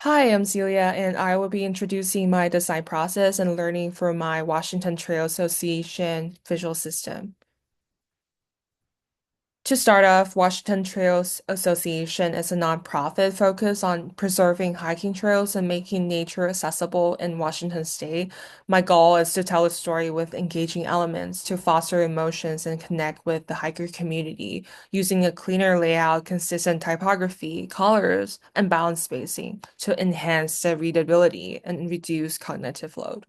Hi, I'm Celia, and I will be introducing my design process and learning from my Washington Trail Association visual system. To start off, Washington Trails Association is a nonprofit focused on preserving hiking trails and making nature accessible in Washington State. My goal is to tell a story with engaging elements to foster emotions and connect with the hiker community using a cleaner layout, consistent typography, colors, and balanced spacing to enhance the readability and reduce cognitive load.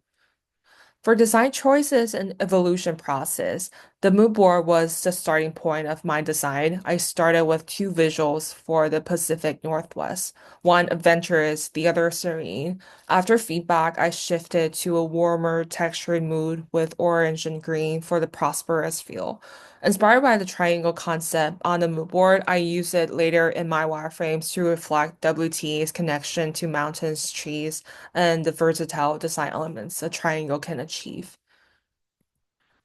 For design choices and evolution process, the mood board was the starting point of my design. I started with two visuals for the Pacific Northwest, one adventurous, the other serene. After feedback, I shifted to a warmer textured mood with orange and green for the prosperous feel. Inspired by the triangle concept on the mood board, I used it later in my wireframes to reflect WTA's connection to mountains, trees, and the versatile design elements a triangle can achieve.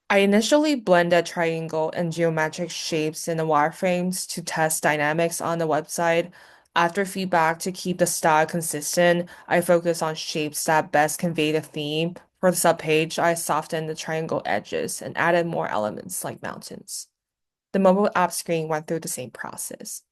I initially blended triangle and geometric shapes in the wireframes to test dynamics on the website. After feedback to keep the style consistent, I focused on shapes that best convey the theme. For the subpage, I softened the triangle edges and added more elements like mountains. The mobile app screen went through the same process.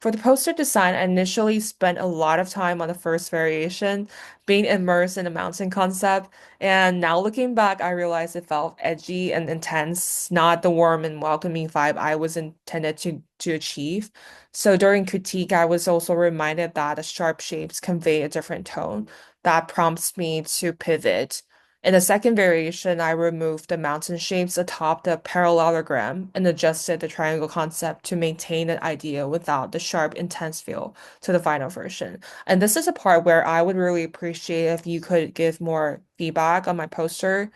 For the poster design, I initially spent a lot of time on the first variation, being immersed in the mountain concept. And now looking back, I realized it felt edgy and intense, not the warm and welcoming vibe I was intended to achieve. So during critique, I was also reminded that the sharp shapes convey a different tone. That prompts me to pivot. In the second variation, I removed the mountain shapes atop the parallelogram and adjusted the triangle concept to maintain the idea without the sharp, intense feel to the final version. And this is a part where I would really appreciate if you could give more feedback on my poster.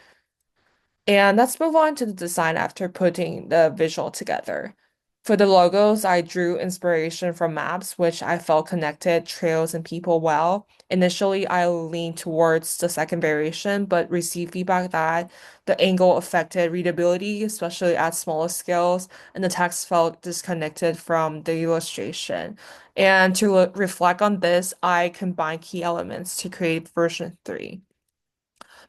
And let's move on to the design after putting the visual together. For the logos, I drew inspiration from maps, which I felt connected trails and people well. Initially, I leaned towards the second variation, but received feedback that the angle affected readability, especially at smaller scales, and the text felt disconnected from the illustration. And to reflect on this, I combined key elements to create version 3.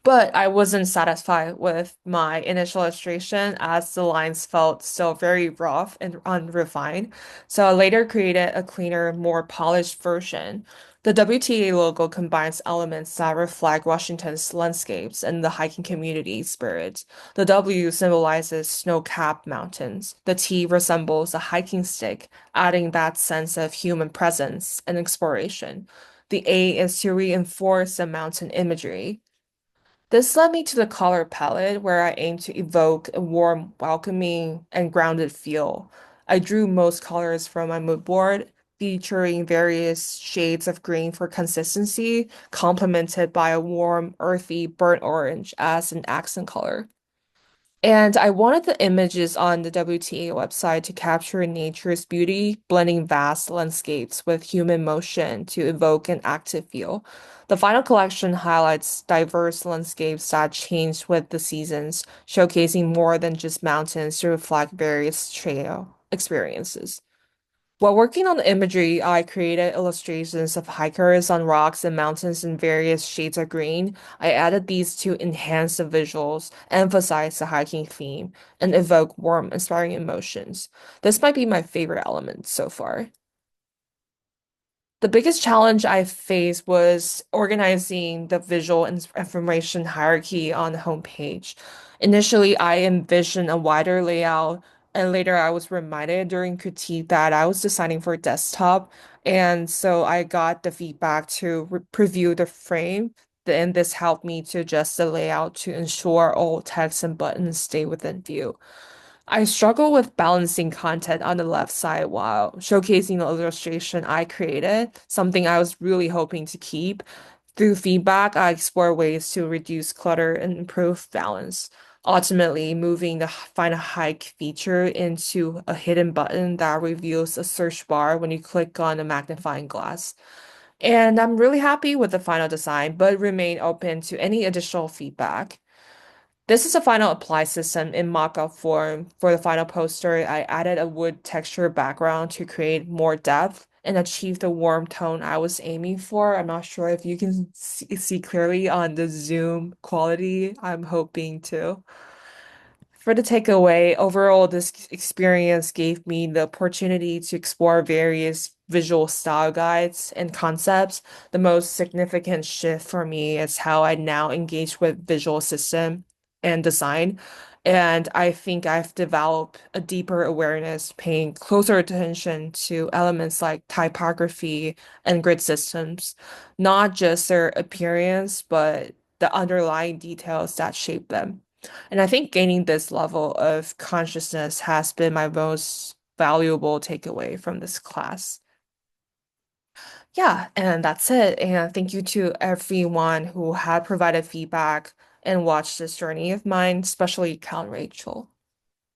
But I wasn't satisfied with my initial illustration as the lines felt still very rough and unrefined. So I later created a cleaner, more polished version. The WTA logo combines elements that reflect Washington's landscapes and the hiking community spirit. The W symbolizes snow-capped mountains. The T resembles a hiking stick, adding that sense of human presence and exploration. The A is to reinforce the mountain imagery. This led me to the color palette, where I aim to evoke a warm, welcoming, and grounded feel. I drew most colors from my mood board, featuring various shades of green for consistency, complemented by a warm, earthy burnt orange as an accent color. And I wanted the images on the WTA website to capture nature's beauty, blending vast landscapes with human motion to evoke an active feel. The final collection highlights diverse landscapes that change with the seasons, showcasing more than just mountains to reflect various trail experiences. While working on the imagery, I created illustrations of hikers on rocks and mountains in various shades of green. I added these to enhance the visuals, emphasize the hiking theme, and evoke warm, inspiring emotions. This might be my favorite element so far. The biggest challenge I faced was organizing the visual information hierarchy on the homepage. Initially, I envisioned a wider layout, and later I was reminded during critique that I was designing for desktop, and so I got the feedback to preview the frame. Then this helped me to adjust the layout to ensure all text and buttons stay within view. I struggle with balancing content on the left side while showcasing the illustration I created, something I was really hoping to keep. Through feedback, I explore ways to reduce clutter and improve balance, ultimately moving the Find a Hike feature into a hidden button that reveals a search bar when you click on a magnifying glass. And I'm really happy with the final design, but remain open to any additional feedback. This is a final apply system in mock-up form. For the final poster, I added a wood texture background to create more depth and achieve the warm tone I was aiming for. I'm not sure if you can see clearly on the Zoom quality. I'm hoping to. For the takeaway, overall, this experience gave me the opportunity to explore various visual style guides and concepts. The most significant shift for me is how I now engage with visual system and design. And I think I've developed a deeper awareness, paying closer attention to elements like typography and grid systems, not just their appearance, but the underlying details that shape them. And I think gaining this level of consciousness has been my most valuable takeaway from this class. Yeah, and that's it. And thank you to everyone who had provided feedback and watched this journey of mine, especially Cal and Rachel.